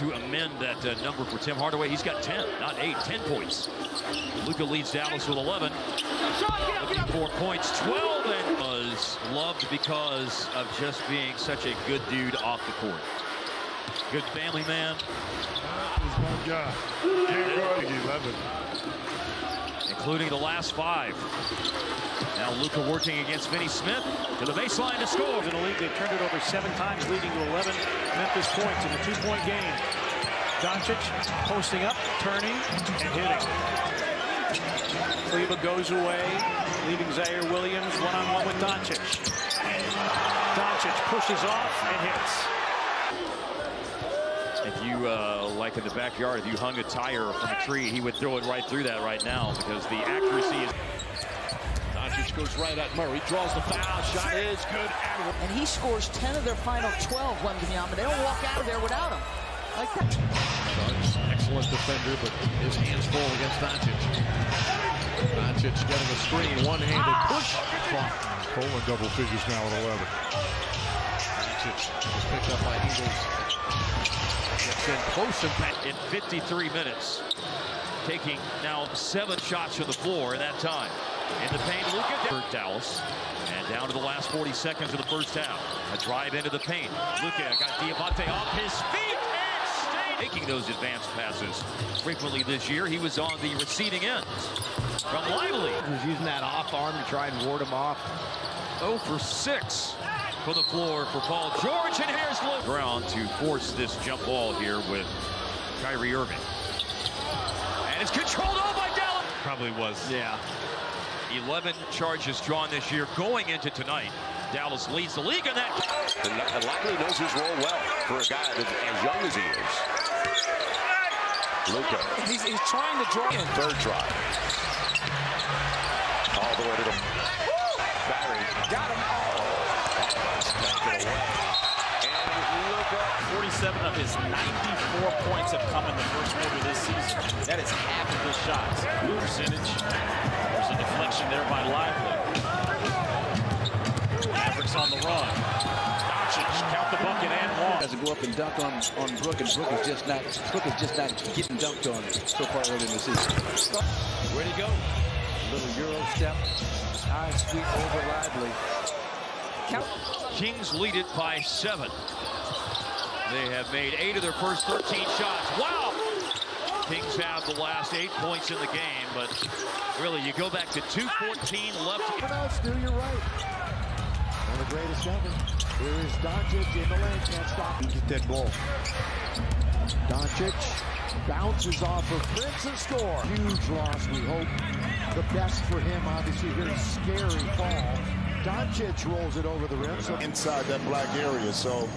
to amend that number for Tim Hardaway. He's got 10, not 8, 10 points. Luka leads Dallas with 11. Looking for points, 12, and was loved because of just being such a good dude off the court. Good family man. He's one guy. Can't go 11. Including the last 5. Now Luka working against Finney Smith to the baseline to score. In the league, they've turned it over 7 times, leading to 11 Memphis points in a 2-point game. Dončić posting up, turning, and hitting. Cleva goes away, leaving Zaire Williams one-on-one with Dončić. Dončić pushes off and hits. If you, like in the backyard, if you hung a tire from a tree, he would throw it right through that right now because the accuracy is... Dončić goes right at Murray, draws the foul, shot is good. And he scores 10 of their final 12, Wembanyama. They don't walk out of there without him. Like that. Excellent defender, but his hands full against Dončić. Dončić getting a screen, one-handed push. Cole in double figures now at 11. Dončić was picked up by Eagles. Gets in close in 53 minutes. Taking now 7 shots from the floor in that time. In the paint, Luka for Dallas. And down to the last 40 seconds of the first half. A drive into the paint. Luka got Diamante off his feet and stayed. Making those advanced passes frequently this year. He was on the receiving end from Lively. He was using that off arm to try and ward him off. 0 for 6 for the floor for Paul George. And here's Luka. Brown to force this jump ball here with Kyrie Irving. And it's controlled all by Dallas. Probably was. Yeah. 11 charges drawn this year going into tonight. Dallas leads the league in that. And Lively knows his role well for a guy that's as young as he is. Luka. He's trying to draw in. Third try. All the way to the... Barry. Got him. Back it away. And Luka. 47 of his 94 points have come in the first quarter this season. That is half of his shots. Good percentage. There's a deflection there by Lively. Mavericks on the run. Dončić, count the bucket and one. Has to go up and dunk on Brook, and Brook is just not getting dunked on so far early in the season. Where'd he go? Little Euro step, high sweep over Lively. Kings lead it by 7. They have made 8 of their first 13 shots. Wow! Kings have the last 8 points in the game, but really, you go back to 2:14 left. Still, you're right. One of the greatest ever. Here is Dončić in the lane, can't stop. Get that ball. Dončić bounces off of Prince and score. Huge loss, we hope. The best for him, obviously, very scary fall. Dončić rolls it over the rim. So inside that black area, so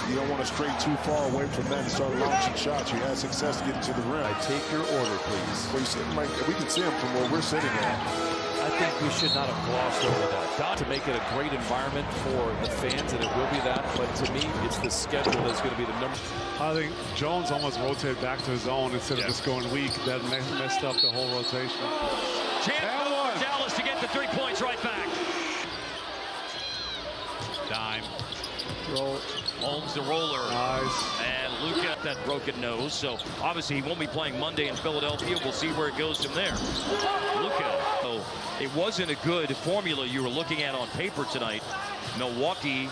you don't want to stray too far away from that and start launching shots. You had success getting to the rim. Take your order, please. Well, we can see him from where we're sitting at. I think we should not have glossed over that. To make it a great environment for the fans, and it will be that, but to me, it's the schedule that's going to be the number. I think Jones almost rotated back to his own instead of just going weak. That messed up the whole rotation. Chance for Dallas to get the 3 points right back. Dime. Roll. Holmes the roller. Nice. And Luka that broken nose. So obviously he won't be playing Monday in Philadelphia. We'll see where it goes from there. Luka. So it wasn't a good formula you were looking at on paper tonight. Milwaukee,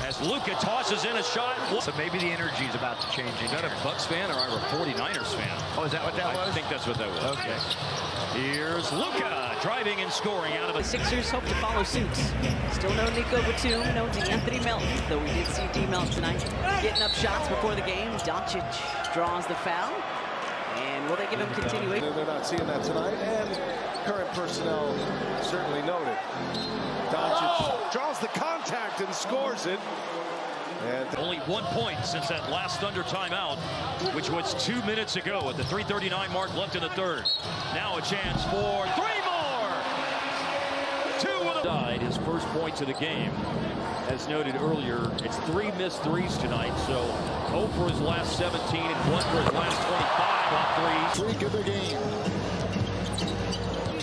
as Luka tosses in a shot. So maybe the energy is about to change. Is that a Bucks fan or a 49ers fan? Oh, is that what that was? I think that's what that was. Okay. Here's Luka driving and scoring out of The Sixers hope to follow suit. Still no Nico Batum, no DeAnthony Melton, though we did see D-Melt tonight getting up shots before the game. Dončić draws the foul. And will they give him continuation? They're not seeing that tonight, and current personnel certainly noted. Dončić draws the contact and scores it. And only 1 point since that last Thunder timeout, which was 2 minutes ago at the 3:39 mark left in the third. Now a chance for 3 more. 2 with a died his first points of the game. As noted earlier, it's 3 missed threes tonight. So 0 for his last 17 and 1 for his last 25 on threes. Freak of the game.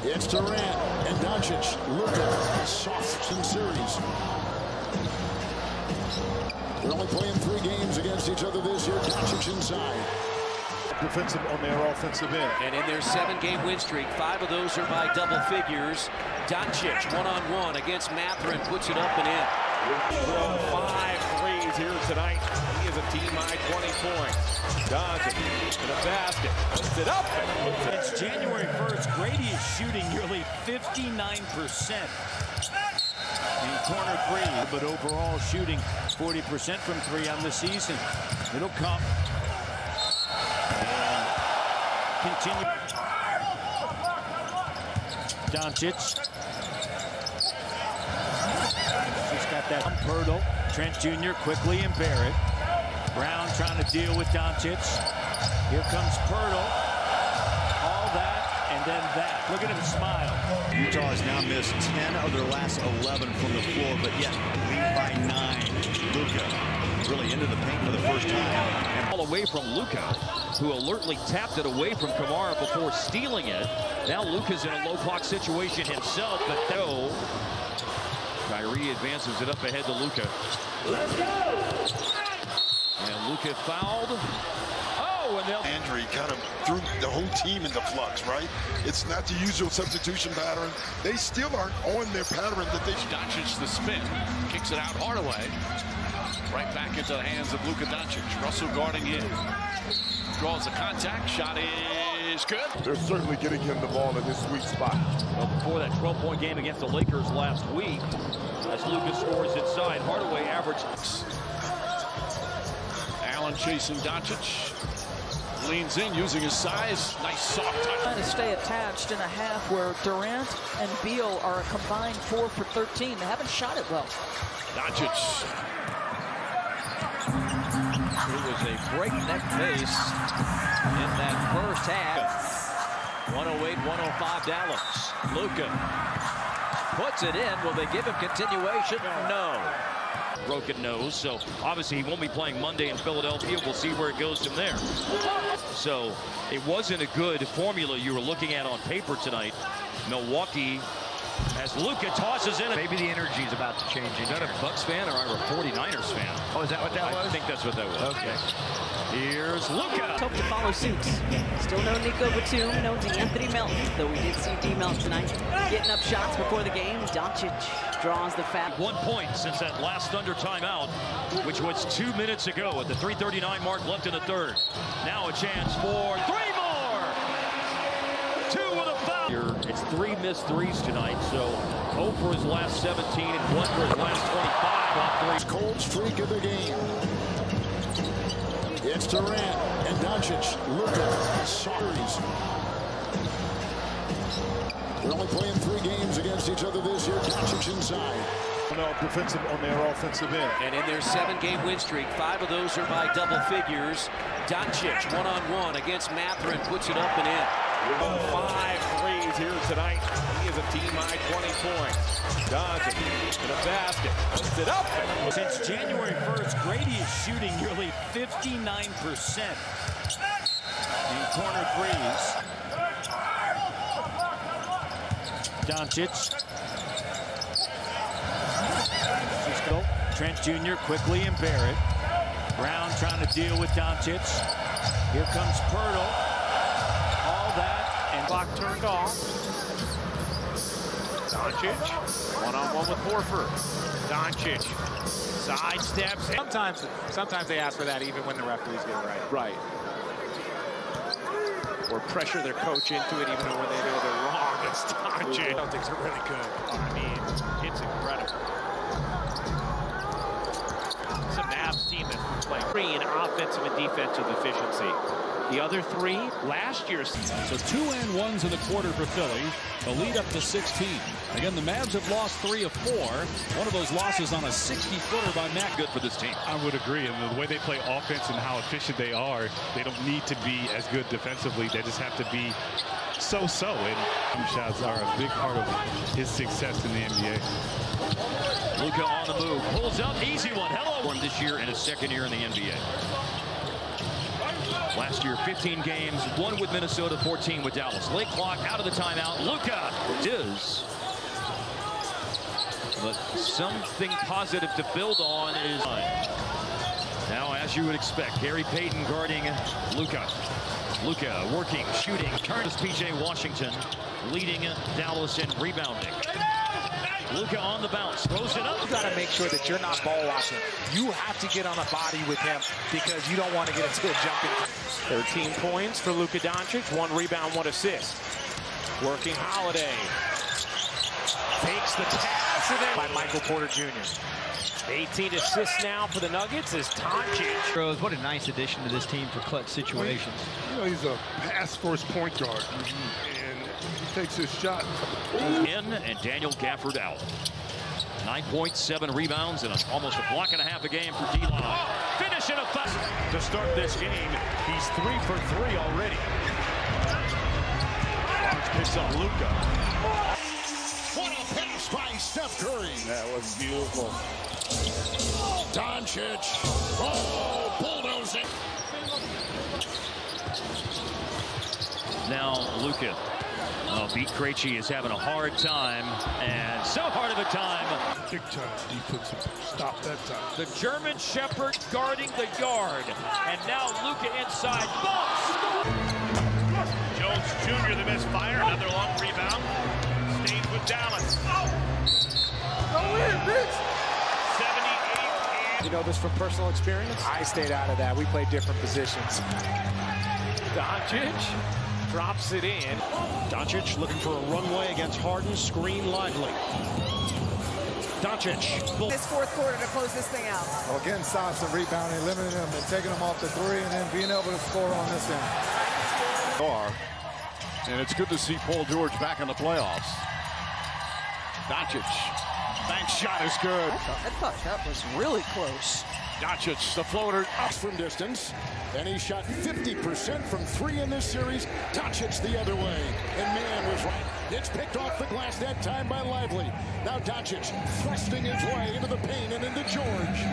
It's Durant and Dončić. Luka, soft in series. They're only playing 3 games against each other this year. Dončić inside. Defensive on their offensive end. And in their 7-game win streak, 5 of those are by double figures. Dončić one-on-one against Matherin, puts it up and in. 5 threes here tonight. He is a team-high 20 points. Dončić in a basket. Puts it up. Since January 1st, Grady is shooting nearly 59%. In corner 3, but overall shooting 40% from 3 on the season. It'll come. And continue. Dončić. He's got that Pirtle. Trent Jr. quickly and Barrett. Brown trying to deal with Dončić. Here comes Pirtle. All that and then that. Look at him smile. Utah has now missed 10 of their last 11 from the floor, but yet lead by 9. Luka really into the paint for the first time. And all away from Luka, who alertly tapped it away from Kamara before stealing it. Now Luka's in a low block situation himself, but no. Kyrie advances it up ahead to Luka. Let's go! And Luka fouled. Oh, and they'll... Andrew kind of threw the whole team into flux, right? It's not the usual substitution pattern. They still aren't on their pattern that they... Dončić the spin, kicks it out Hardaway. Right back into the hands of Luka Dončić. Russell guarding in. Draws the contact. Shot is good. They're certainly getting him the ball in his sweet spot. Well, before that 12-point game against the Lakers last week, as Luka scores inside, Hardaway averaged... Allen chasing Dončić. Leans in using his size. Nice soft touch. Trying to stay attached in a half where Durant and Beal are a combined 4 for 13. They haven't shot it well. Dončić. It was a breakneck pace in that first half. 108-105 Dallas. Luka puts it in. Will they give him continuation? No. Broken nose, so obviously he won't be playing Monday in Philadelphia. We'll see where it goes from there. So it wasn't a good formula you were looking at on paper tonight. Milwaukee, as Luka tosses in. Maybe the energy is about to change. Is that a Bucks fan or a 49ers fan? Oh, is that what that was? I think that's what that was. Okay. Here's Luka. Hope to follow suit. Still no Nico Batum, no DeAnthony Melton, though we did see D. Melton tonight getting up shots before the game. Dončić draws the foul. 1 point since that last under timeout, which was 2 minutes ago at the 3:39 mark left in the third. Now a chance for 3 more. 2 with a foul. It's 3 missed threes tonight, so 0 for his last 17 and 1 for his last 25 on 3. Cold streak of the game. It's Durant and Dončić. Luka. Sorries. They're only playing 3 games against each other this year. Dončić inside. Defensive on their offensive end. And in their 7-game win streak, 5 of those are by double figures. Dončić one-on-one against Matherin, puts it up and in. 5 threes here tonight. He is a team-high 20 points. Dončić in a basket. Puts it up. Since January 1st, Grady is shooting nearly 59% in corner 3s. Dončić. Trent Jr. quickly and Barrett. Brown trying to deal with Dončić. Here comes Pirtle. All that and clock turned off. Dončić one-on-one with Horford. Dončić sidesteps. Sometimes they ask for that even when the referees get it right. Right. Or pressure their coach into it even when they know they're wrong. It's Dončić. Celtics are really good. I mean, it's incredible. It's a Mavs team that's playing 3 in offensive and defensive efficiency. The other 3 last year. So 2 and 1s in the quarter for Philly. The lead up to 16. Again, the Mavs have lost 3 of 4. One of those losses on a 60-footer by Matt. Good for this team. I would agree. And the way they play offense and how efficient they are, they don't need to be as good defensively. They just have to be so-so. And shots are a big part of his success in the NBA. Luka on the move. Pulls up. Easy one. Hello. For him this year in his second year in the NBA. Last year, 15 games, 1 with Minnesota, 14 with Dallas. Late clock, out of the timeout. Luka is. But something positive to build on is. as you would expect, Gary Payton guarding Luka. Luka working, shooting, turns P.J. Washington, leading Dallas in rebounding. Luka on the bounce, throws it up. You got to make sure that you're not ball watching. You have to get on a body with him because you don't want to get into a jumping. 13 points for Luka Dončić, 1 rebound, 1 assist. Working Holiday. Takes the pass and then by Michael Porter Jr. 18 assists now for the Nuggets as Dončić. What a nice addition to this team for clutch situations. You know, he's a pass-first point guard, and he takes his shot. In and Daniel Gafford out. 9 points, 7 rebounds, and almost a block and a half a game for D-Line. Finishing a foul. To start this game, he's 3 for 3 already. Barnes picks up Luka. What a pass by Steph Curry. That was beautiful. Dončić. Oh, bulldozing. Now Luka. Beat Krejci is having a hard time, and so hard of a time. Big time defensive stop that time. The German Shepherd guarding the yard, and now Luka inside. Ball. Jones Jr., the misfire, another long rebound. Stays with Dallas. Go in, bitch. 78. You know this from personal experience? I stayed out of that. We played different positions. Dončić drops it in. Dončić looking for a runway against Harden. Screen lively. Dončić. This fourth quarter to close this thing out. Well, again, Sox and rebounding, limiting them and taking them off the 3 and then being able to score on this end. And it's good to see Paul George back in the playoffs. Dončić. Bank shot is good. I thought that was really close. Dončić, the floater, up from distance. And he shot 50% from 3 in this series. Dončić the other way. And man was right. It's picked off the glass that time by Lively. Now Dončić thrusting his way into the paint and into George.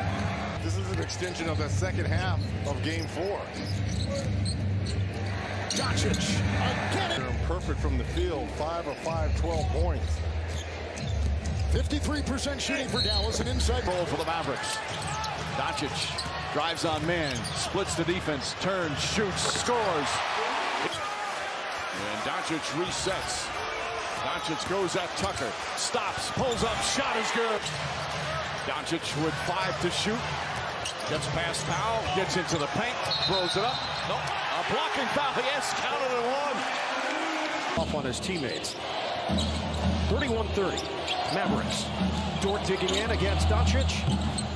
This is an extension of the second half of Game 4. Dončić again. Perfect from the field. 5 of 5, 12 points. 53% shooting for Dallas and inside roll for the Mavericks. Dončić drives on man, splits the defense, turns, shoots, scores. And Dončić resets. Dončić goes at Tucker, stops, pulls up, shot is good. Dončić with 5 to shoot. Gets past Powell, gets into the paint, throws it up. Nope, a blocking foul, yes, counted at 1. Off on his teammates. 31-30. Mavericks. Dort digging in against Dončić.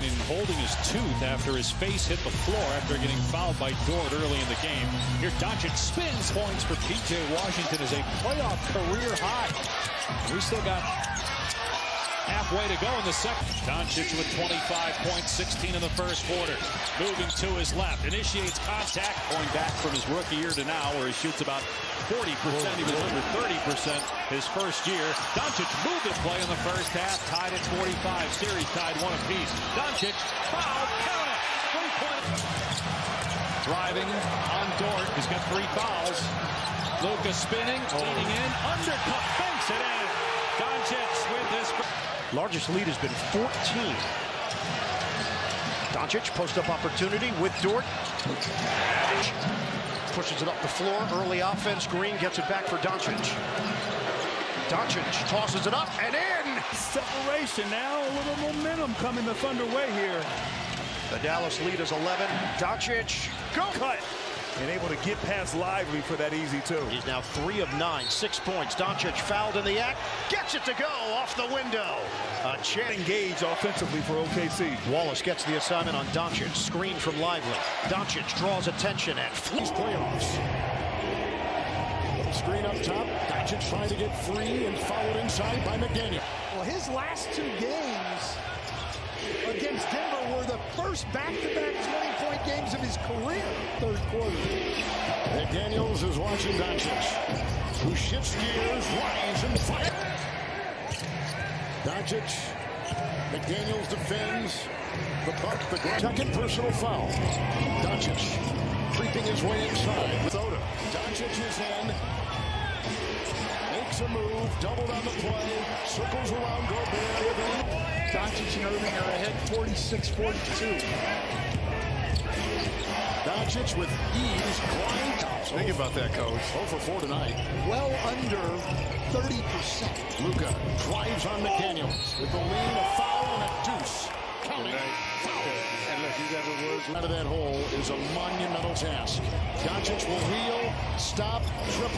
In holding his tooth after his face hit the floor after getting fouled by Dort early in the game. Here Dončić spins. Points for P.J. Washington is a playoff career high. We still got halfway to go in the second. Dončić with 25 points, 16 in the first quarter. Moving to his left, initiates contact, going back from his rookie year to now where he shoots about 40%. He was under 30% his first year. Dončić moved the play in the first half, tied at 45. Series tied 1 apiece. Dončić, foul, count it. 3-point. Driving on Dort. He's got 3 fouls. Luka spinning, leaning in, undercut, banks it in. Dončić with his Largest lead has been 14. Dončić post-up opportunity with Dort. Pushes it up the floor. Early offense. Green gets it back for Dončić. Dončić tosses it up and in. Separation now. A little momentum coming the Thunder way here. The Dallas lead is 11. Dončić, go cut. And able to get past Lively for that easy, too. He's now 3 of 9, 6 points. Dončić fouled in the act. Gets it to go off the window. Engaged offensively for OKC. Wallace gets the assignment on Dončić. Screen from Lively. Dončić draws attention and These playoffs. Screen up top. Dončić trying to get free and fouled inside by McDaniel. Well, his last 2 games against Denver were the first back-to-back 20-point games of his career. Third quarter. McDaniels is watching Dončić, who shifts gears, rise and fire. Dončić, McDaniels defends. The second personal foul. Dončić creeping his way inside. Soda. Dončić is in. Makes a move, doubled on the play, circles around Gobert. Dončić and Irving are ahead 46-42. Dončić with ease. Grind. Think about that, coach. 0 for 4 tonight. Well under 30%. Luka drives on McDaniels with the lean, a foul, and a deuce. Counting. Foul. And look, he's ever words. Out of that hole is a monumental task. Dončić will wheel, stop, triple.